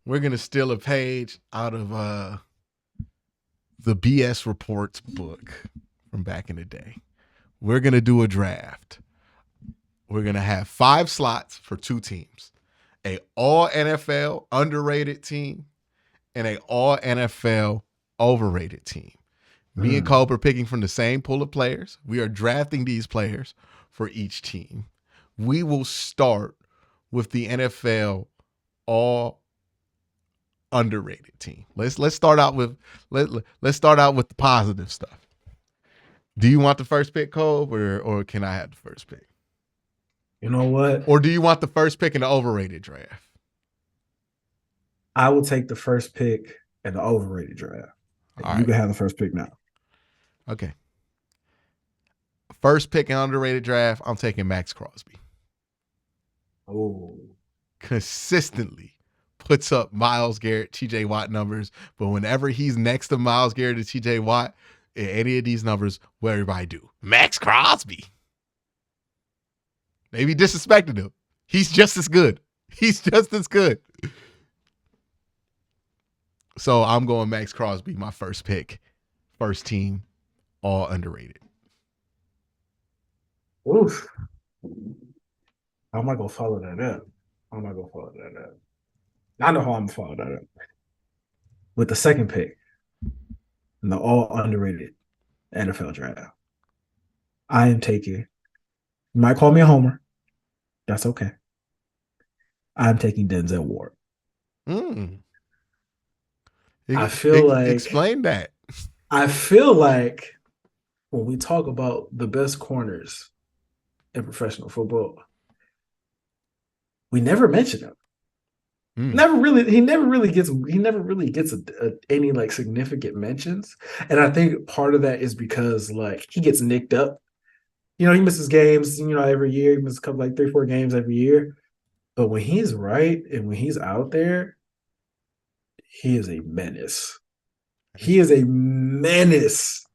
We're gonna steal a page out of the BS Reports book from back in the day. We're gonna do a draft. We're gonna have 5 slots for 2 teams: a all NFL underrated team and a all NFL overrated team. Me and Cole are picking from the same pool of players. We are drafting these players for each team. We will start with the NFL all underrated team. Let's start out with let's start out with the positive stuff. Do you want the first pick, Cole, or can I have the first pick? You know what? Or do you want the first pick in the overrated draft? I will take the first pick in the overrated draft. You can have the first pick now. Okay. First pick in underrated draft, I'm taking Max Crosby. Oh. Consistently puts up Myles Garrett, TJ Watt numbers, but whenever he's next to Myles Garrett and TJ Watt, in any of these numbers, what everybody do? Max Crosby. Maybe disrespecting him. He's just as good. He's just as good. So I'm going Max Crosby, my first pick. First team, all underrated. Oof. How am I going to follow that up? I know how I'm going to follow that up. With the second pick in the all underrated NFL draft, I am taking, you might call me a homer. That's okay. I'm taking Denzel Ward. I feel like... Explain that. I feel like when we talk about the best corners in professional football, we never mention him. He never really gets any like significant mentions, and I think part of that is because like he gets nicked up. He misses games. Every year he misses a couple, like 3-4 games every year. But when he's right and when he's out there, he is a menace. He is a menace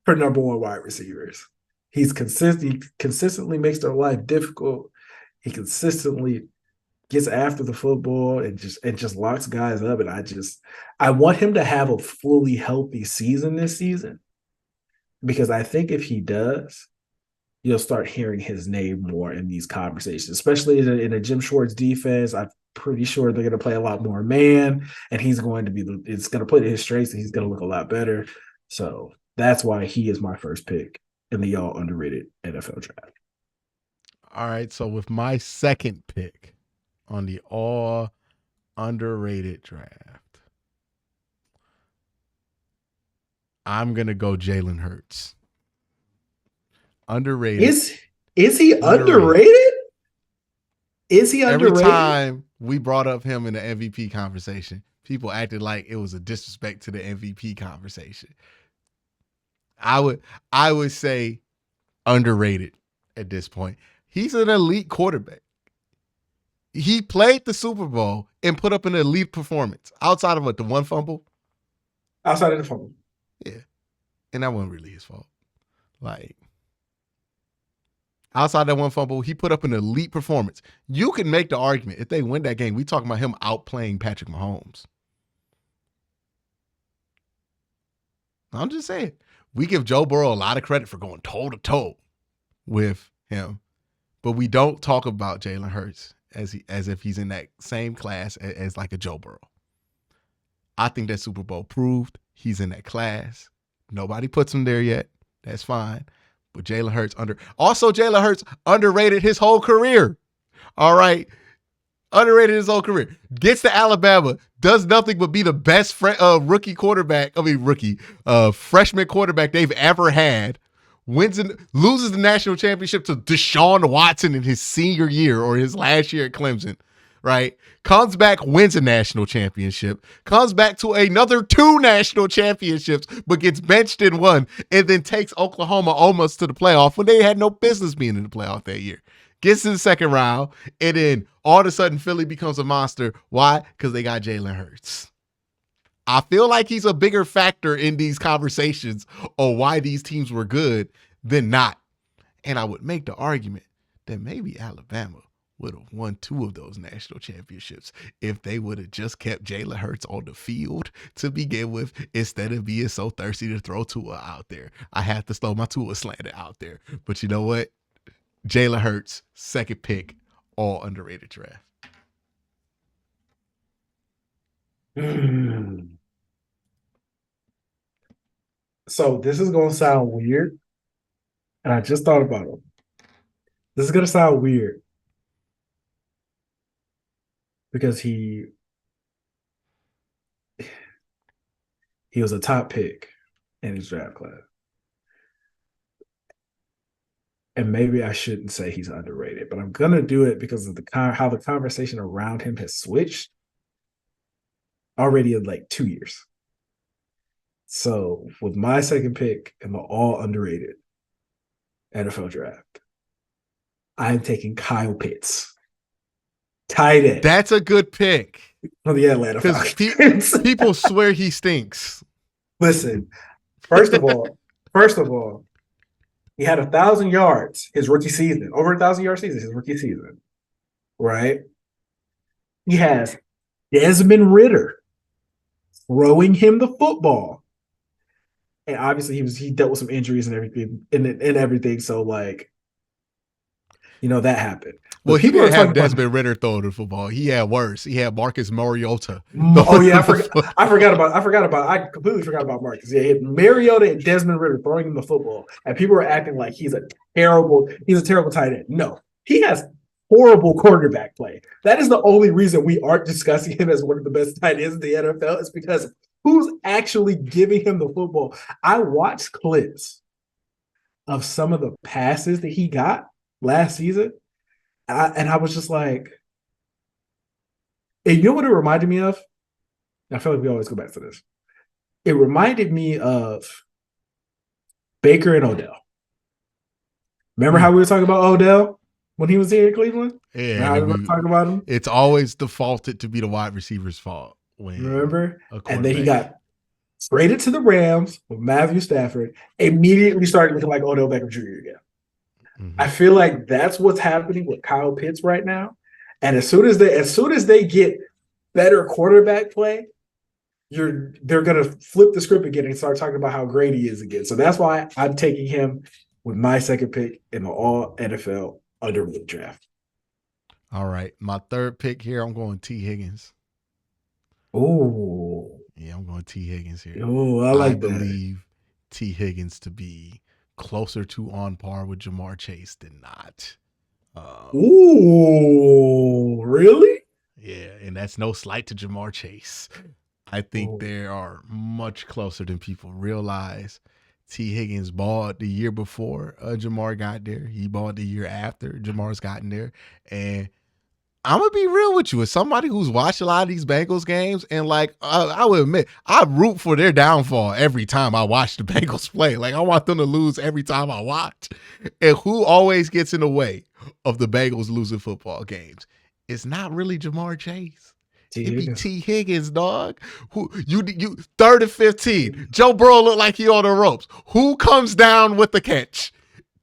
for number 1 wide receivers. He's consistent. He consistently makes their life difficult. He consistently gets after the football and just locks guys up. And I want him to have a fully healthy season this season, because I think if he does, you'll start hearing his name more in these conversations, especially in a Jim Schwartz defense. I'm pretty sure they're going to play a lot more man, and it's going to play to his strengths, and he's going to look a lot better. So that's why he is my first pick in the all underrated NFL draft. All right. So with my second pick on the all underrated draft, I'm going to go Jalen Hurts. Underrated. Is he underrated? Is he underrated? Every time we brought up him in the MVP conversation, people acted like it was a disrespect to the MVP conversation. I would say underrated at this point. He's an elite quarterback. He played the Super Bowl and put up an elite performance outside of the one fumble. Outside of the fumble. Yeah. And that wasn't really his fault. Like, outside that one fumble, he put up an elite performance. You can make the argument, if they win that game, we talking about him outplaying Patrick Mahomes. I'm just saying. We give Joe Burrow a lot of credit for going toe-to-toe with him, but we don't talk about Jalen Hurts as if he's in that same class as like a Joe Burrow. I think that Super Bowl proved he's in that class. Nobody puts him there yet. That's fine. But Jalen Hurts Jalen Hurts underrated his whole career. All right. Underrated his whole career. Gets to Alabama, does nothing but be the best freshman quarterback they've ever had. Loses the national championship to Deshaun Watson in his senior year or his last year at Clemson, right? Comes back, wins a national championship, comes back to another 2 national championships, but gets benched in 1, and then takes Oklahoma almost to the playoff when they had no business being in the playoff that year. Gets to the second round, and then all of a sudden Philly becomes a monster. Why? Because they got Jalen Hurts. I feel like he's a bigger factor in these conversations on why these teams were good than not. And I would make the argument that maybe Alabama would have won 2 of those national championships if they would have just kept Jalen Hurts on the field to begin with, instead of being so thirsty to throw Tua out there. I had to throw my Tua slanted out there. But you know what? Jalen Hurts, second pick, all underrated draft. So this is going to sound weird. And I just thought about it. This is going to sound weird. Because he was a top pick in his draft class. And maybe I shouldn't say he's underrated, but I'm going to do it because of how the conversation around him has switched already in like 2 years. So with my second pick in the all underrated NFL draft, I'm taking Kyle Pitts. Tight end. That's a good pick. For the Atlanta Falcons. Because people swear he stinks. Listen, first of all, he had 1,000 yards his rookie season, over 1,000 yard season his rookie season, right? He has Desmond Ridder throwing him the football, and obviously he dealt with some injuries and everything. So like, that happened. Well, he didn't have Desmond Ridder throwing the football. He had worse. He had Marcus Mariota. Oh yeah, I completely forgot about Marcus. Yeah, he had Mariota and Desmond Ridder throwing him the football, and people were acting like he's a terrible tight end. No, he has horrible quarterback play. That is the only reason we aren't discussing him as one of the best tight ends in the NFL, is because who's actually giving him the football. I watched clips of some of the passes that he got last season. And I was just like, and you know what it reminded me of? I feel like we always go back to this. It reminded me of Baker and Odell. Remember how we were talking about Odell when he was here in Cleveland? Yeah. How we were talking about him? It's always defaulted to be the wide receiver's fault. Remember? And then he got traded to the Rams with Matthew Stafford, immediately started looking like Odell Beckham Jr. again. I feel like that's what's happening with Kyle Pitts right now. And as soon as they get better quarterback play, they're gonna flip the script again and start talking about how great he is again. So that's why I'm taking him with my second pick in the all NFL underrated draft. All right. My third pick here, I'm going T. Higgins. Oh. Yeah, I'm going T. Higgins here. Oh, I believe T. Higgins to be closer to on par with Ja'Marr Chase than not. Ooh, really? Yeah, and that's no slight to Ja'Marr Chase. I think they are much closer than people realize. T. Higgins balled the year before Ja'Marr got there. He balled the year after Jamar's gotten there. And I'm going to be real with you. As somebody who's watched a lot of these Bengals games, and like, I will admit, I root for their downfall every time I watch the Bengals play. Like, I want them to lose every time I watch. And who always gets in the way of the Bengals losing football games? It's not really Ja'Marr Chase. It'd be T. Higgins, dog. Who you 3rd and 15. Joe Burrow looked like he on the ropes. Who comes down with the catch?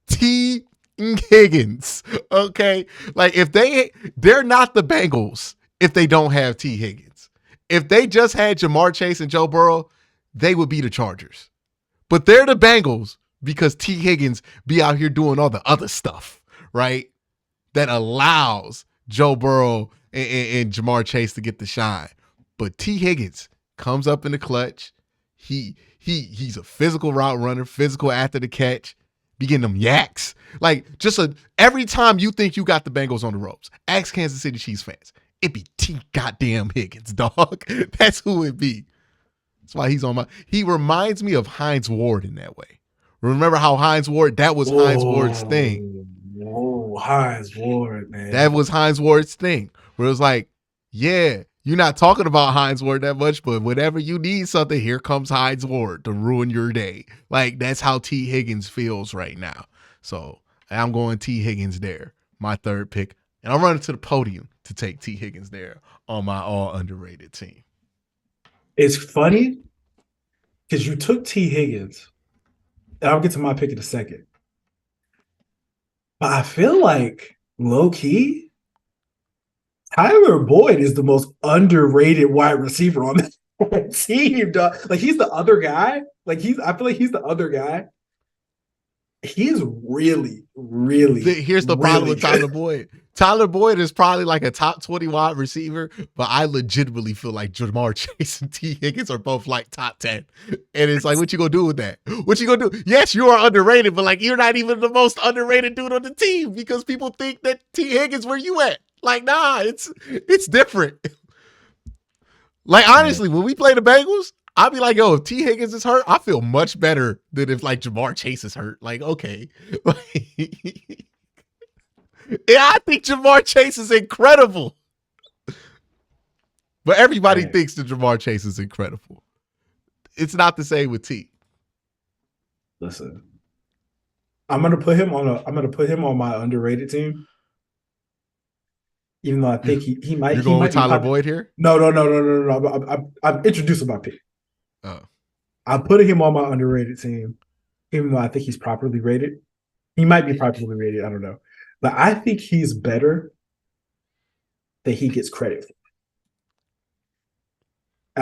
T. Higgins. Okay. Like, if they're not the Bengals if they don't have T. Higgins. If they just had Ja'Marr Chase and Joe Burrow, they would be the Chargers. But they're the Bengals because T. Higgins be out here doing all the other stuff, right? That allows Joe Burrow and Ja'Marr Chase to get the shine. But T. Higgins comes up in the clutch. He's a physical route runner, physical after the catch. Be getting them yaks. Like, every time you think you got the Bengals on the ropes, ask Kansas City Chiefs fans. It be T goddamn Higgins, dog. That's who it be. That's why he reminds me of Hines Ward in that way. Remember how Hines Ward, that was Hines Ward's thing. Whoa, Hines Ward, man. That was Hines Ward's thing. Where it was like, yeah, you're not talking about Hines Ward that much, but whenever you need something, here comes Hines Ward to ruin your day. Like, that's how T. Higgins feels right now. So I'm going T. Higgins there, my third pick. And I'm running to the podium to take T. Higgins there on my all underrated team. It's funny because you took T. Higgins, and I'll get to my pick in a second. But I feel like, low-key, Tyler Boyd is the most underrated wide receiver on that team, dog. Like he's the other guy. I feel like he's the other guy. He's really, really. Here's the problem with Tyler Boyd. Tyler Boyd is probably like a top 20 wide receiver, but I legitimately feel like Ja'Marr Chase and T. Higgins are both like top 10. And it's like, what you gonna do with that? What you gonna do? Yes, you are underrated, but like you're not even the most underrated dude on the team because people think that T. Higgins where you at. Like, nah, it's different. Like, honestly, when we play the Bengals, I'll be like, yo, if T. Higgins is hurt, I feel much better than if like Ja'Marr Chase is hurt. Like, okay. Yeah, I think Ja'Marr Chase is incredible. But everybody thinks that Ja'Marr Chase is incredible. It's not the same with T. Listen, I'm gonna put him on my underrated team. Even though I think he might. You're going with Tyler Boyd here? No. I'm introducing my pick. Oh. I'm putting him on my underrated team, even though I think he's properly rated. He might be properly rated. I don't know. But I think he's better than he gets credit for.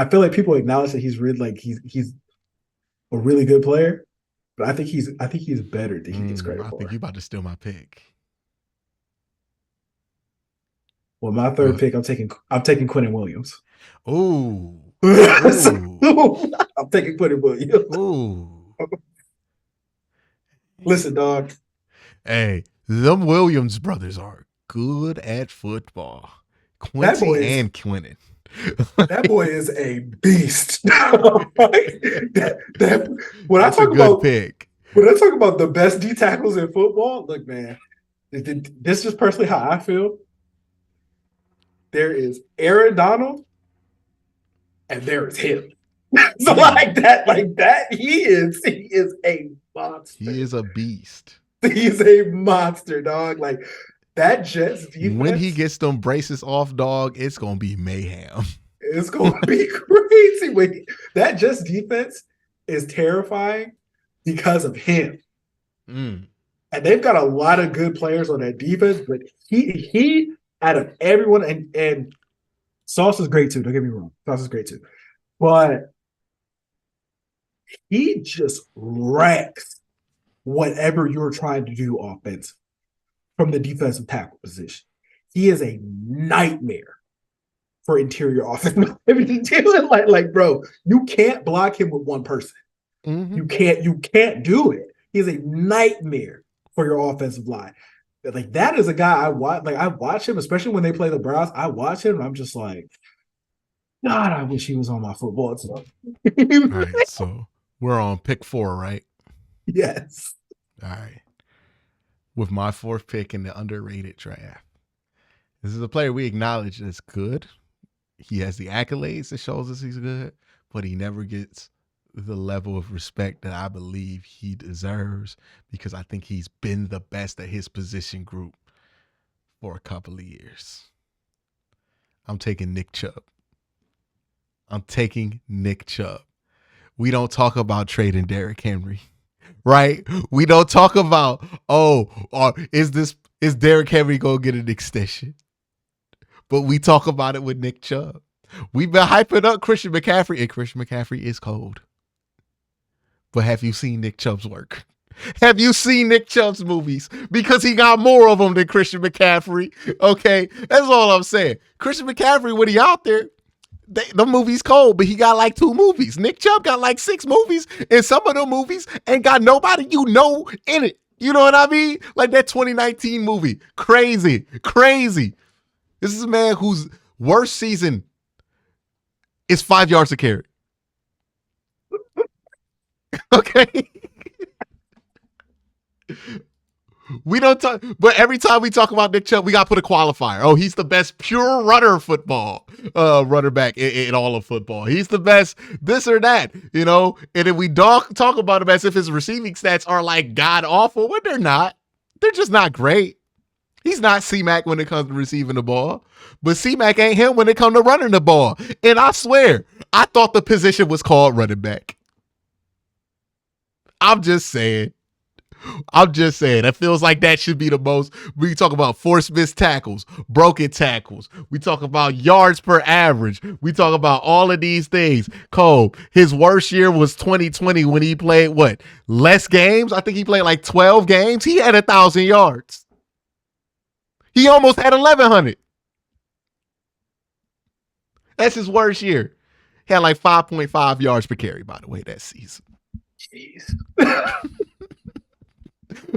I feel like people acknowledge that he's really like he's a really good player, but I think he's better than he gets credit for. I think you're about to steal my pick. Well, my third pick, I'm taking Quinnen Williams. Ooh. I'm taking Quinnen Williams. Ooh. Listen, dog. Hey, them Williams brothers are good at football. Quincy and Quinnen. That boy is a beast. When I talk about the best D tackles in football, look, man, this is personally how I feel. There is Aaron Donald, and there is him. So like that, he is a monster. He is a beast. He's a monster, dog. Like that Jets defense. When he gets them braces off, dog, it's gonna be mayhem. It's gonna be crazy. That Jets defense is terrifying because of him. And they've got a lot of good players on that defense, but he out of everyone, and Sauce is great too. Don't get me wrong. Sauce is great too. But he just wrecks whatever you're trying to do offense from the defensive tackle position. He is a nightmare for interior offense. like, bro, you can't block him with one person. Mm-hmm. You can't do it. He's a nightmare for your offensive line. Like that is a guy I watch. Like I watch him, especially when they play the Browns. I watch him, and I'm just like, God, I wish he was on my football team. All right, so we're on pick 4, right? Yes. All right. With my 4th pick in the underrated draft, this is a player we acknowledge that's good. He has the accolades that shows us he's good, but he never gets the level of respect that I believe he deserves because I think he's been the best at his position group for a couple of years. I'm taking Nick Chubb. We don't talk about trading Derrick Henry, right? We don't talk about, is Derrick Henry going to get an extension? But we talk about it with Nick Chubb. We've been hyping up Christian McCaffrey, and Christian McCaffrey is cold. But have you seen Nick Chubb's work? Have you seen Nick Chubb's movies? Because he got more of them than Christian McCaffrey. Okay, that's all I'm saying. Christian McCaffrey, when he out there, the movie's cold, but he got like 2 movies. Nick Chubb got like 6 movies, and some of the movies ain't got nobody you know in it. You know what I mean? Like that 2019 movie. Crazy. This is a man whose worst season is 5 yards a carry. Okay. We don't talk, but every time we talk about Nick Chubb, we got to put a qualifier. Oh, he's the best pure runner back in all of football. He's the best this or that, you know? And if we talk about him as if his receiving stats are like god awful, when they're not. They're just not great. He's not C-Mac when it comes to receiving the ball, but C-Mac ain't him when it comes to running the ball. And I swear, I thought the position was called running back. I'm just saying. I'm just saying, that feels like that should be the most. We talk about forced missed tackles, broken tackles. We talk about yards per average. We talk about all of these things. Cole, his worst year was 2020 when he played what? Less games? I think he played like 12 games. He had 1,000 yards. He almost had 1,100. That's his worst year. He had like 5.5 yards per carry, by the way, that season. Jeez.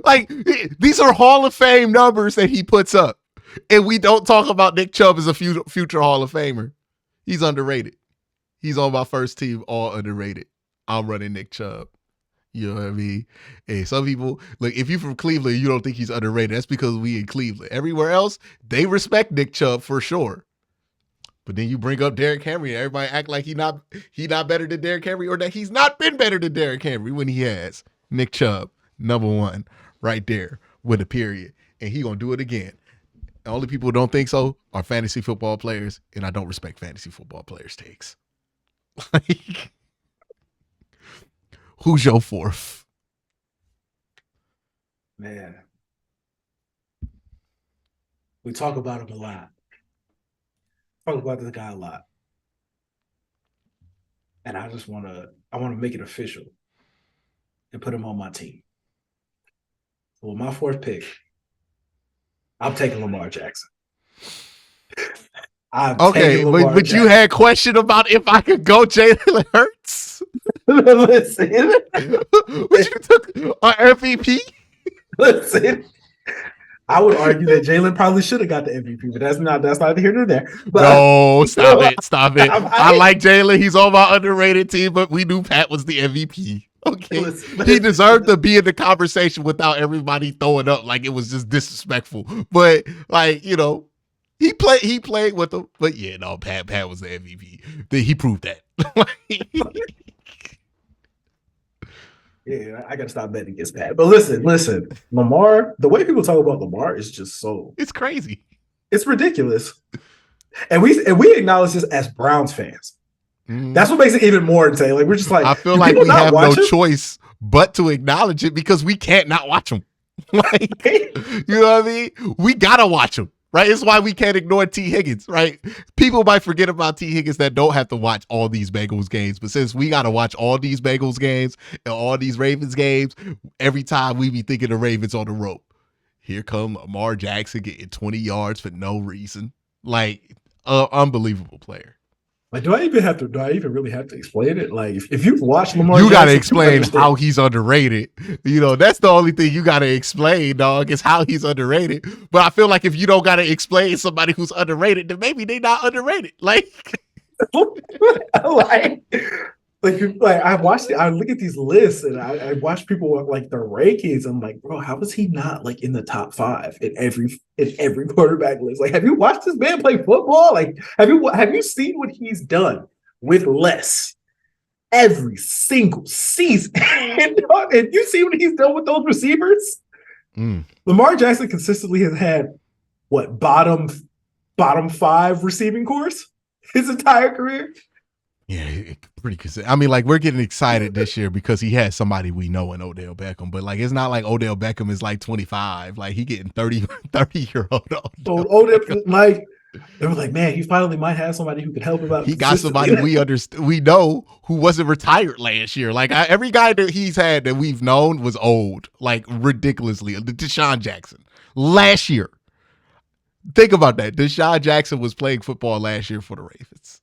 Like, these are Hall of Fame numbers that he puts up. And we don't talk about Nick Chubb as a future Hall of Famer. He's underrated. He's on my first team, all underrated. I'm running Nick Chubb. You know what I mean? Hey, some people, like, if you're from Cleveland, you don't think he's underrated. That's because we in Cleveland. Everywhere else, they respect Nick Chubb for sure. But then you bring up Derrick Henry, and everybody act like he not better than Derrick Henry, or that he's not been better than Derrick Henry when he has. Nick Chubb, number one, right there with a period. And he gonna do it again. The only people who don't think so are fantasy football players, and I don't respect fantasy football players' takes. Like, who's your fourth? Man. We talk about him a lot. Talk about this guy a lot. And I want to make it official and put him on my team. So with my fourth pick, I'm taking Lamar Jackson. Okay, but you had question about if I could go Jalen Hurts? Listen. But you took an MVP? Listen. I would argue that Jalen probably should have got the MVP, but that's neither here nor there. But, no, stop it. I like Jalen. He's on my underrated team, but we knew Pat was the MVP. Okay, he deserved to be in the conversation without everybody throwing up like it was just disrespectful. But like, you know, he played with them. But yeah, no, Pat was the MVP. He proved that. Yeah, I gotta stop betting against Pat. But listen, Lamar, the way people talk about Lamar is just it's crazy. It's ridiculous. And we acknowledge this as Browns fans. That's what makes it even more insane. Like, we're just like, I feel like we have no choice but to acknowledge it because we can't not watch them. Like, you know what I mean? We gotta watch them, right? It's why we can't ignore T. Higgins, right? People might forget about T. Higgins that don't have to watch all these Bengals games, but since we gotta watch all these Bengals games and all these Ravens games, every time we be thinking the Ravens on the rope. Here come Lamar Jackson getting 20 yards for no reason. Like, unbelievable player. Like, do I even really have to explain it? Like, if you've watched Lamar, you got to explain how he's underrated. You know, that's the only thing you got to explain, dog, is how he's underrated. But I feel like if you don't got to explain somebody who's underrated, then maybe they not underrated. Like, I look at these lists and I watch people like their rankings. I'm like, bro, how is he not like in the top 5 in every quarterback list? Like, have you watched this man play football? Like, have you seen what he's done with less every single season? And you see what he's done with those receivers? Lamar Jackson consistently has had what bottom 5 receiving cores his entire career. Yeah, pretty consistent. I mean, like, we're getting excited this year because he has somebody we know in Odell Beckham, but like, it's not like Odell Beckham is like 25. Like, he getting 30-year-old Odell. Like, they were like, man, he finally might have somebody who can help him out. He got somebody we know who wasn't retired last year. Like, every guy that he's had that we've known was old, like ridiculously. Deshaun Jackson last year. Think about that. Deshaun Jackson was playing football last year for the Ravens.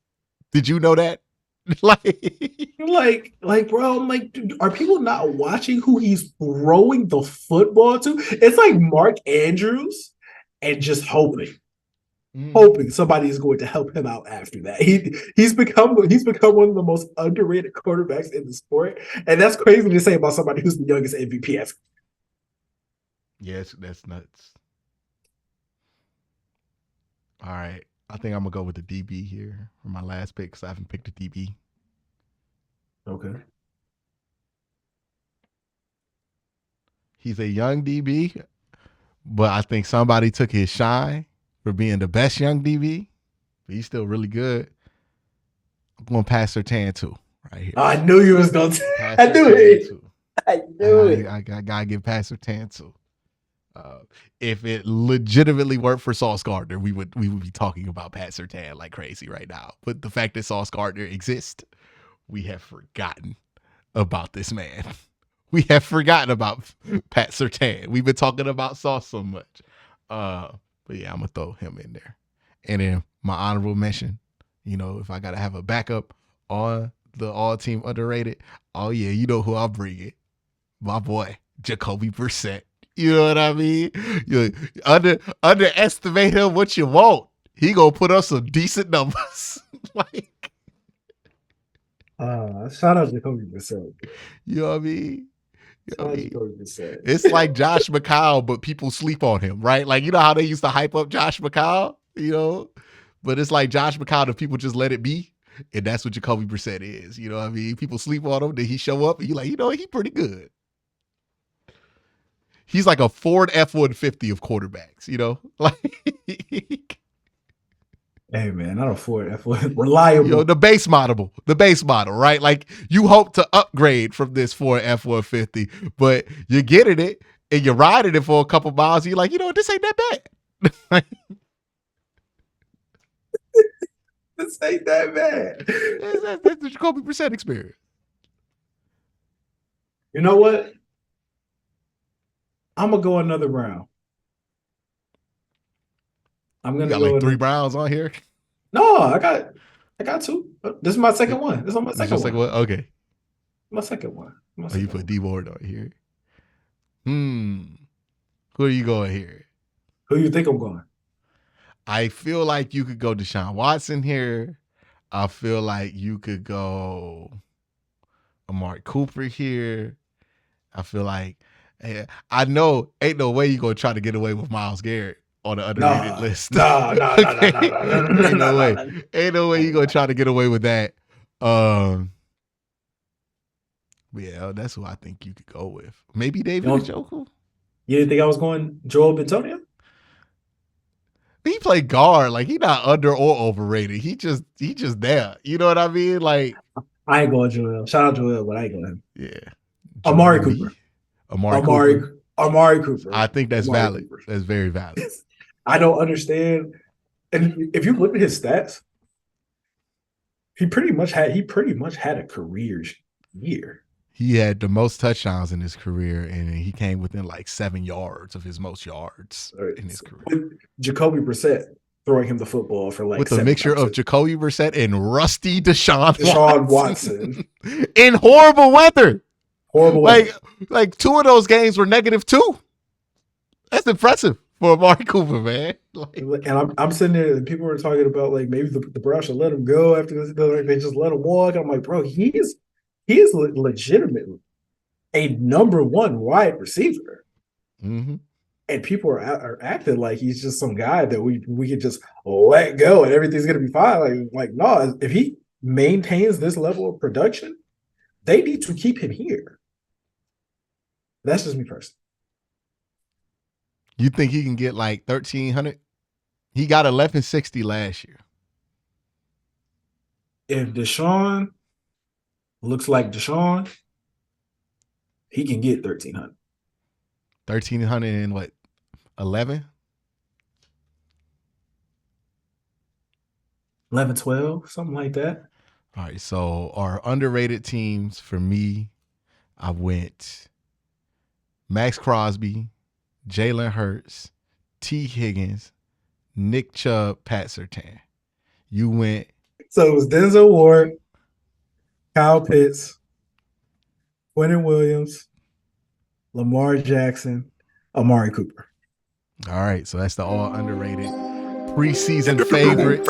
Did you know that? like, bro, I'm like, dude, are people not watching who he's throwing the football to? It's like Mark Andrews and just hoping somebody is going to help him out after that. He's become one of the most underrated quarterbacks in the sport, and that's crazy to say about somebody who's the youngest MVP ever. Yes, that's nuts. All right. I think I'm going to go with the DB here for my last pick because I haven't picked a DB. Okay. He's a young DB, but I think somebody took his shine for being the best young DB. But he's still really good. I'm going to pass Surtain too right here. I knew you was going to. I knew it. I knew it. I gotta give Pat Surtain to. If it legitimately weren't for Sauce Gardner, we would be talking about Pat Surtain like crazy right now. But the fact that Sauce Gardner exists, we have forgotten about this man. We have forgotten about Pat Surtain. We've been talking about Sauce so much. But yeah, I'm gonna throw him in there. And then my honorable mention, if I gotta have a backup on the all-team underrated, oh yeah, you know who I'll bring it. My boy, Jacoby Brissett. You know what I mean? You underestimate him what you want. He gonna put up some decent numbers. Shout out Jacoby Brissett. You know what I mean? Jacoby Brissett. It's like Josh McCown, but people sleep on him, right? Like, you know how they used to hype up Josh McCown, But it's like Josh McCown if people just let it be. And that's what Jacoby Brissett is. You know what I mean? People sleep on him, then he show up, and you're like, he's pretty good. He's like a Ford F-150 of quarterbacks, Like, hey man, not a Ford F-150, reliable. The base model, right? Like, you hope to upgrade from this Ford F-150, but you're getting it and you're riding it for a couple miles. And you're like, this ain't that bad. This ain't that bad. That's the Jacoby Brissett experience. You know what? I'm gonna go another round. I'm gonna go like 3 rounds on here. No, I got 2. This is my second one. This is my second one. Okay. My second one. You put D Ward on here. Who are you going here? Who you think I'm going? I feel like you could go Deshaun Watson here. I feel like you could go Amari Cooper here. I feel like I know ain't no way you gonna try to get away with Myles Garrett on the underrated list. No. Ain't no way. Ain't no way you gonna try to get away with that. Yeah, that's who I think you could go with. Maybe David Njoku. You didn't think I was going Joel Bitonio? He played guard. Like, he not under or overrated. He just there. You know what I mean? Like, I ain't going Joel. Shout out Joel, but I ain't going him. Yeah. Amari Cooper. Amari Cooper. I think that's valid. Cooper. That's very valid. I don't understand. And if you look at his stats, he pretty much had a career year. He had the most touchdowns in his career, and he came within like 7 yards of his most yards in his career. With Jacoby Brissett throwing him the football for like with a mixture of Jacoby Brissett and rusty Deshaun Watson in horrible weather. Like 2 of those games were -2. That's impressive for Amari Cooper, man. And I'm sitting there, and people were talking about like maybe the Browns should let him go after this. They just let him walk. I'm like, bro, he is legitimately a number 1 wide receiver. Mm-hmm. And people are acting like he's just some guy that we could just let go and everything's gonna be fine. Like no, if he maintains this level of production, they need to keep him here. That's just me personally. You think he can get like 1,300? He got 1,160 last year. If Deshaun looks like Deshaun, he can get 1,300. 1,300 and what? 11? 11, 12, something like that. All right, so our underrated teams for me, I went Max Crosby, Jalen Hurts, T. Higgins, Nick Chubb, Pat Surtain. You went. So it was Denzel Ward, Kyle Pitts, Quentin Williams, Lamar Jackson, Amari Cooper. All right, so that's the all underrated preseason favorite.